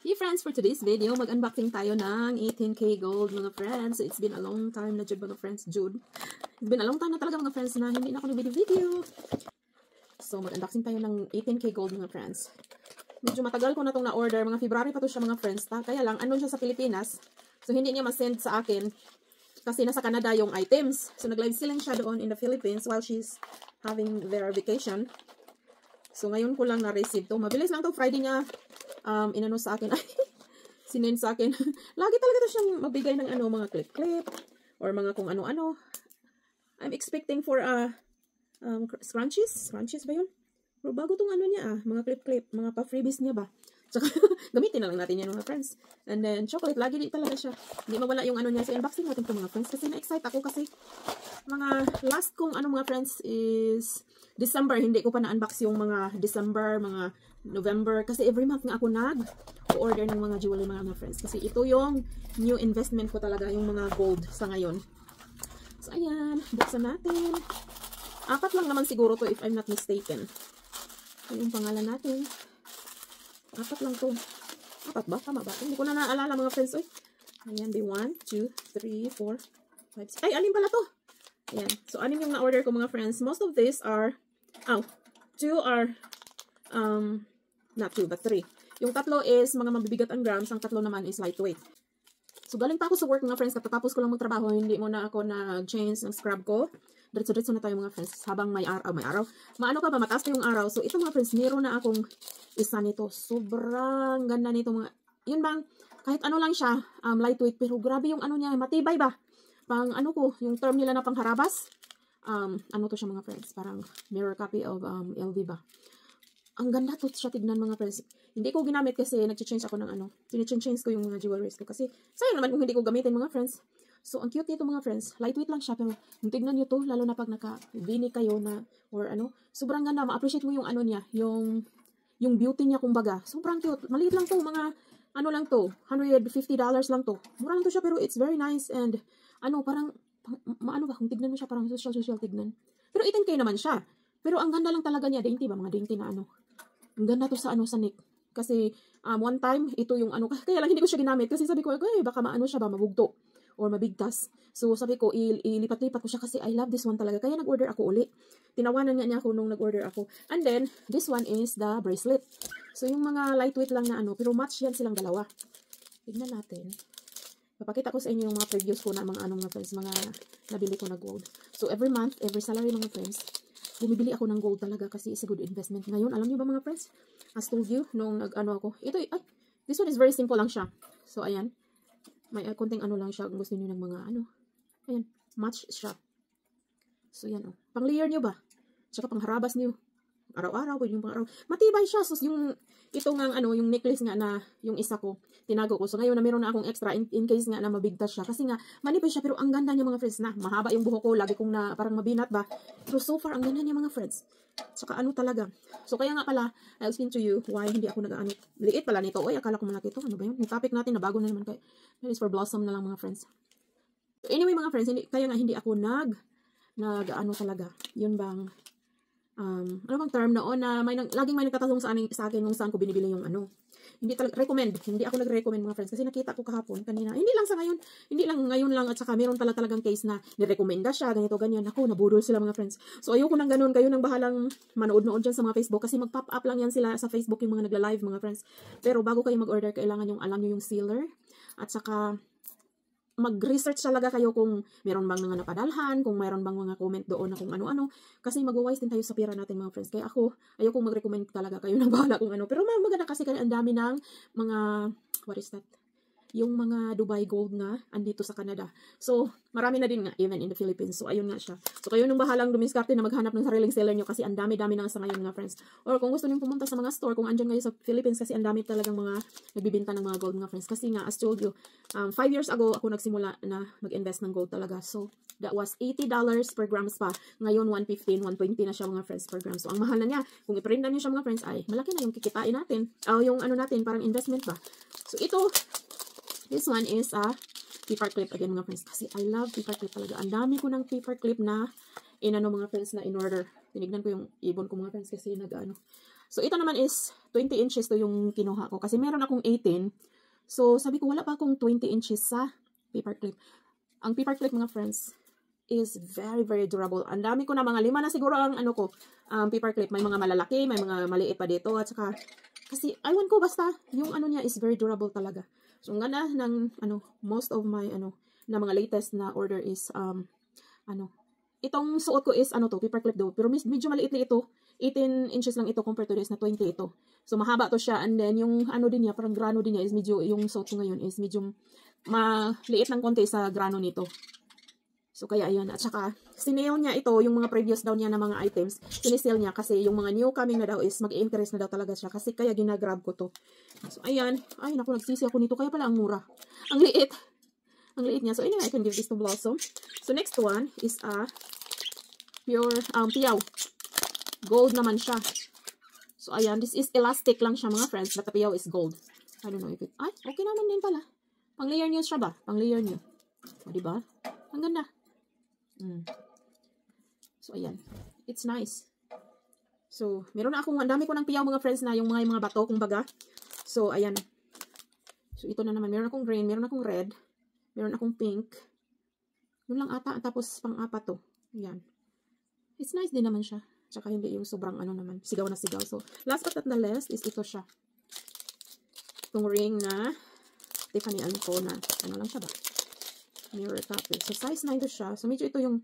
Hey friends, for today's video, mag-unboxing tayo ng 18K gold mga friends. So, it's been a long time na Jude mga friends, Jude. It's been a long time na talaga mga friends na hindi na ako nag-video. So, mag-unboxing tayo ng 18K gold mga friends. Medyo matagal ko na itong na-order. Mga February pa to siya mga friends. Kaya lang, andun siya sa Pilipinas. So, hindi niya ma-send sa akin. Kasi nasa Canada yung items. So, nag-live selling siya doon in the Philippines while she's having their vacation. So, ngayon ko lang na-receive to. Mabilis lang to. Friday niya inano sa akin. Sinend sa akin. Lagi talaga to siyang magbigay ng ano, mga clip-clip. Or mga kung ano-ano. I'm expecting for scrunchies. Scrunchies ba yun? Pero bago tong ano niya mga clip-clip. Mga pa-freebies niya ba? Tsaka, gamitin na lang natin yan mga friends. And then, chocolate. Lagi di talaga siya. Hindi mawala yung ano niya. So, unboxing natin ito mga friends. Kasi na-excite ako kasi mga last kong ano mga friends is December. Hindi ko pa na-unbox yung mga December, mga November. Kasi every month nga ako nag-order ng mga jewelry mga friends. Kasi ito yung new investment ko talaga. Yung mga gold sa ngayon. So, ayan. Buksan natin. 4 lang naman siguro to if I'm not mistaken. Ito yung pangalan natin. 4 lang to. 4 ba? Tama ba? Hindi ko na naalala mga friends. Oy. Ayan, be 1, 2, 3, 4, 5, 6. Ay, alin pala to? Ayan. So, 6 yung na-order ko mga friends. Most of these are, 2 are, not 2, but 3. Yung 3 is mga mabibigat ang grams. Ang 3 naman is lightweight. So, galing pa ako sa work mga friends. Katatapos ko lang magtrabaho. Hindi mo na ako na-change ng scrub ko. Diretso-diretso na tayo mga friends. Habang may araw. Maano pa ba? Mataas pa yung araw. So, ito mga friends, meron na akong isa nito. Sobrang ganda nito mga. Yun bang, kahit ano lang siya, lightweight. Pero grabe yung ano niya, matibay ba? Pang ano ko, yung term nila na pangharabas. Ano to siya mga friends? Parang mirror copy of LV ba? Ang ganda to siya tignan mga friends. Hindi ko ginamit kasi nag-change ako ng ano. Change ko yung mga jewelries ko. Kasi sayang naman kung hindi ko gamitin mga friends. So, ang cute nito mga friends. Lightweight lang siya. Pero tignan nyo to. Lalo na pag naka-vini kayo na or ano. Sobrang ganda. Ma-appreciate mo yung ano niya. Yung beauty niya kumbaga. Sobrang cute. Maliit lang to. Mga ano lang to. $150 lang to. Mura lang to siya pero it's very nice. And ano parang maano ba? Kung tignan mo siya parang social tignan. Pero 18K naman siya. Pero ang ganda lang talaga niya. Dainty ba? Mga dainty na ano. Ang ganda to sa ano sa neck. Kasi one time, ito yung ano, kaya lang hindi ko siya ginamit. Kasi sabi ko, baka maano siya ba, mabugto. Or mabigtas. So sabi ko, ilipat-lipat ko siya kasi I love this one talaga. Kaya nag-order ako uli. Tinawanan nga niya ako nung nag-order ako. And then, this one is the bracelet. So yung mga lightweight lang na ano, pero match yan silang dalawa. Tignan natin. Papakita ko sa inyo yung mga previews ko na mga ano mga friends, mga nabili ko na gold. So every month, every salary mga friends, bumibili ako ng gold talaga kasi it's a good investment. Ngayon, alam niyo ba mga friends? As told you, nung nag-ano ako, this one is very simple lang siya. So, ayan. May konting ano lang siya kung gusto niyo ng mga ano. Ayan, match siya. So, yan oh. Pang-layer niyo ba? Tsaka pang-harabas niyo. Araw-araw, pwede yung pang-araw. Matibay siya. So, ito nga ano, yung necklace nga na, yung isa ko, tinago ko. So, ngayon na meron na akong extra in case nga na mabigtas siya. Kasi nga, manipis siya. Pero ang ganda niya mga friends na. Mahaba yung buhok ko. Lagi kong na parang mabinat ba. Pero so far, ang ganda niya mga friends. Tsaka ano talaga. So, kaya nga pala, I'll explain to you why hindi ako nag-ano. Liit pala nito. Oy, akala ko malaki ito. Ano ba yun? Yung topic natin na bago na naman. Kaya, that is for blossom na lang mga friends. So, anyway mga friends, kaya nga hindi ako nag-ano talaga. Yun bang, ano bang term noon na laging may nagtatanong sa akin kung saan ko binibili yung ano. Hindi talaga recommend. Hindi ako nag-recommend mga friends kasi nakita ko kahapon kanina. Hindi lang sa ngayon. Hindi lang ngayon lang at saka meron talagang case na nirekomenda siya, ganito ganyan. Ako, nabudol sila mga friends. So ayoko nang ganun. Kayo nang bahalang manood-nood dyan sa mga Facebook kasi mag-pop up lang yan sila sa Facebook yung mga nagla-live mga friends. Pero bago kayo mag-order, kailangan yung alam nyo yung sealer at saka mag-research talaga kayo kung meron bang mga napadalhan, kung meron bang mga comment doon na kung ano-ano. Kasi mag-wise din tayo sa pera natin mga friends. Kaya ako, ayoko mag-recommend talaga kayo ng bahala kung ano. Pero maganda kasi ang dami ng mga, what is that? Yung mga Dubai gold na andito sa Canada. So, marami na din nga, even in the Philippines. So, ayun nga siya. So, kayo nung bahalang dumiskarte na maghanap ng sariling seller nyo kasi ang dami-dami na sa ngayon mga friends. Or kung gusto nyo pumunta sa mga store, kung andyan kayo sa Philippines kasi ang dami talagang mga nagbibinta ng mga gold mga friends. Kasi nga, as told you, 5 years ago, ako nagsimula na mag-invest ng gold talaga. So, that was $80 per grams pa. Ngayon, 115, 120 na siya mga friends per gram. So, ang mahal na niya. Kung iprintan nyo siya mga friends, ay malaki na yung kikitain natin. Yung ano natin, parang investment ba. So, this one is a paper clip again mga friends. Kasi I love paper clip talaga. Ang dami ko ng paper clip na mga friends na in order. Tinignan ko yung ibon ko mga friends kasi nag-ano. So, ito naman is 20 inches to yung kinuha ko. Kasi meron akong 18. So, sabi ko, wala pa akong 20 inches sa paper clip. Ang paper clip, mga friends, is very, very durable. Ang dami ko na, mga 5 na siguro ang ano ko, paper clip. May mga malalaki, may mga maliit pa dito. At saka, kasi, aywan ko, basta, yung ano niya is very durable talaga. So, ang ganda ng, most of my, na mga latest na order is, itong suot ko is, to, paper clip daw. Pero medyo maliit na ito. 18 inches lang ito compared to this na 20 ito. So, mahaba to siya. And then, yung din niya, parang grano din niya is medyo, yung suot ko ngayon is medyo maliit ng konti sa grano nito. So, kaya ayan. At saka, sinale niya ito, yung mga previous daw niya na mga items, sinisale niya kasi yung mga new coming na daw is mag-interest na daw talaga siya. Kasi kaya ginagrab ko to. So, ayan. Ay, naku, nagsisi ako nito. Kaya pala ang mura. Ang liit. Ang liit niya. So, anyway, I can give this to Blossom. So, next one is a pure piyaw. Gold naman siya. So, ayan. This is elastic lang siya, mga friends. But the piyaw is gold. I don't know if it... Ay, okay naman din pala. Pang-layer nyo siya ba? Pang-layer nyo. O, diba? Ang ganda. So, ayan. It's nice. So, meron na akong... Ang dami ko ng piyaw, mga friends, na yung mga bato, kumbaga. So, ayan. So, ito na naman. Meron akong green. Meron akong red. Meron akong pink. Yun lang ata. Tapos, pang-apat to. Ayan. It's nice din naman siya. Tsaka hindi yung sobrang naman. Sigaw na sigaw. So, last but not the least is ito siya. Itong ring na Tiffany & Co. na. Ano lang siya ba? Mirror copy. So, size 9 to siya. So, medyo ito yung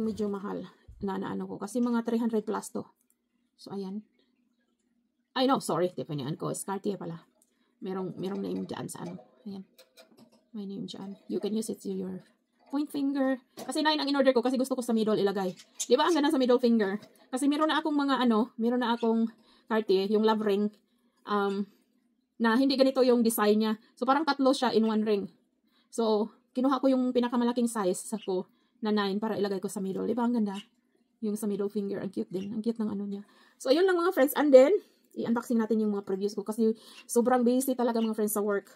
medyo mahal na ko. Kasi mga 300 plus to. So, ayan. Ay, no. Sorry. Tiffany & Co. Cartier pala. Merong name dyan sa Ayan. May name dyan. You can use it to your point finger. Kasi 9 ang in-order ko kasi gusto ko sa middle ilagay. Di ba ang ganda sa middle finger? Kasi meron na akong mga meron na akong Cartier, yung love ring, na hindi ganito yung design niya. So, parang 3 siya in 1 ring. So, kinuha ko yung pinakamalaking size sa ko na 9 para ilagay ko sa middle. Di ba ang ganda? Yung sa middle finger, ang cute din. Ang cute ng niya. So, ayun lang mga friends. And then, i-unboxing natin yung mga previews ko kasi sobrang busy talaga mga friends sa work.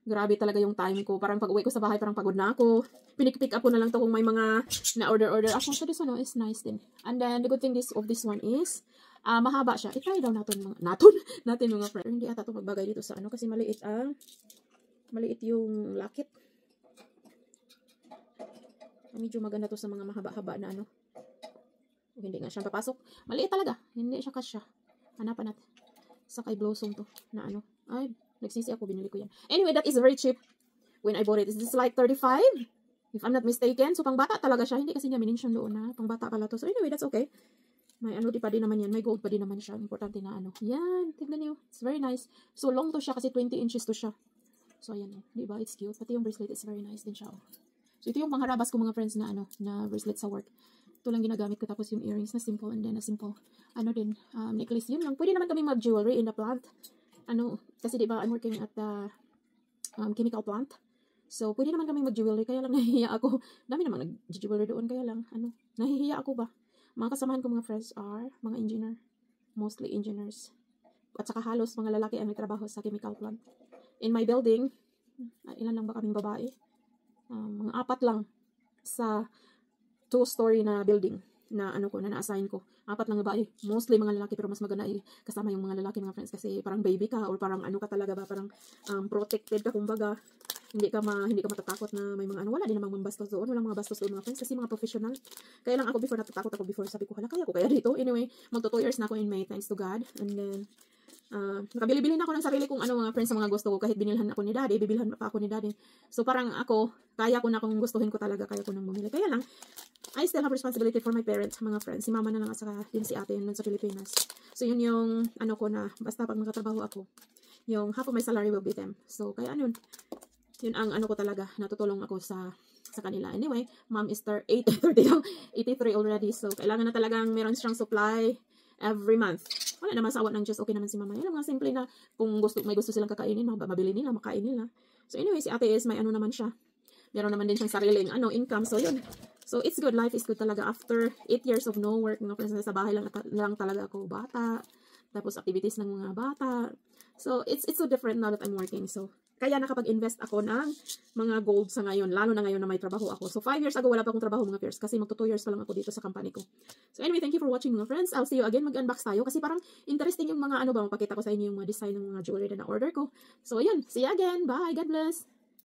Grabe talaga yung time ko. Parang pag uwi ko sa bahay, parang pagod na ako. Pick up ko na lang to kung may mga na-order ako. So this one is nice din. And then, the good thing of this one is, mahaba siya. I-try daw natin mga friends. Hindi ata ito magbagay dito sa kasi maliit yung lakit. Medyo maganda to sa mga mahaba-haba na Hindi nga siya papasok. Maliit talaga. Hindi siya kasya. Hanapan natin. Sa kay Blossom to. Na Ay, nagsisi ako, binili ko yan. Anyway, that is very cheap when I bought it. Is this like 35? If I'm not mistaken. So, pang bata talaga siya. Hindi kasi niya minention doon na pang bata pala to. So, anyway, that's okay. May di pa din naman yan. May gold pa din naman siya. Importante na Yan, tignan niyo. It's very nice. So, long to siya kasi 20 inches to siya. So, ayan. Diba? It's cute. Pati yung bracelet is very nice din siya. So, ito yung pangharabas ko mga friends na na bracelet sa work. Ito lang ginagamit ko. Tapos yung earrings na simple and then a simple necklace. Yun lang. Pwede naman kami mag-jewelry in the plant. Kasi diba, I'm working at the chemical plant. So, pwede naman kami mag-jewelry. Kaya lang nahihiya ako. Dami naman nag-jewelry doon. Kaya lang, nahihiya ako ba? Mga kasamahan ko mga friends are mga engineer. Mostly engineers. At saka halos mga lalaki ang nagtrabaho sa chemical plant. In my building, ilan lang ba kaming babae? Mga 4 lang sa 2-story na building na na-assign ko. 4 lang babae. Mostly mga lalaki pero mas maganda kasama yung mga lalaki mga friends kasi parang baby ka or parang ka talaga ba, parang protected ka kumbaga. Hindi ka matatakot na may mga wala din namang bastos doon. Walang mga bastos doon mga friends kasi mga professional. Kaya lang ako before natatakot ako before sabi ko kaya ko kaya dito. Anyway, magto 2 years na ako in May thanks to God. And then nakabili-bili na ako ng sarili kong mga friends sa mga gusto ko kahit binilhan ako ni daddy, bibilhan pa ako ni daddy. So parang ako, kaya ko na kung gustuhin ko talaga, kaya ko nang bumili. Kaya lang, I still have responsibility for my parents, mga friends. Si mama na lang at saka yun si ate yun sa Pilipinas. So yun yung ko na, basta pag magkatrabaho ako, yung half of my salary will be them. So kaya yun ang ko talaga, natutulong ako sa kanila. Anyway, mom is 83 already. So kailangan na talagang meron siyang supply every month. Wala naman sa awa ng Diyos, okay naman si mama. Yan ang mga simple na kung may gusto silang kakainin, mabili nila, makain nila. So anyway, si ate is may naman siya. Meron naman din siyang sariling income. So yun. So it's good. Life is good talaga. After 8 years of no work, mga friends, sa bahay lang talaga ako bata. Tapos activities ng mga bata. So, it's so different now that I'm working. So, kaya nakapag-invest ako ng mga gold sa ngayon, lalo na ngayon na may trabaho ako. So, 5 years ago, wala pa akong trabaho mga peers, kasi magto 2 years pa lang ako dito sa company ko. So, anyway, thank you for watching mga friends. I'll see you again. Mag-unbox tayo, kasi parang interesting yung mga ano ba, mapakita ko sa inyo yung mga design ng mga jewelry na na-order ko. So, ayun. See you again. Bye. God bless.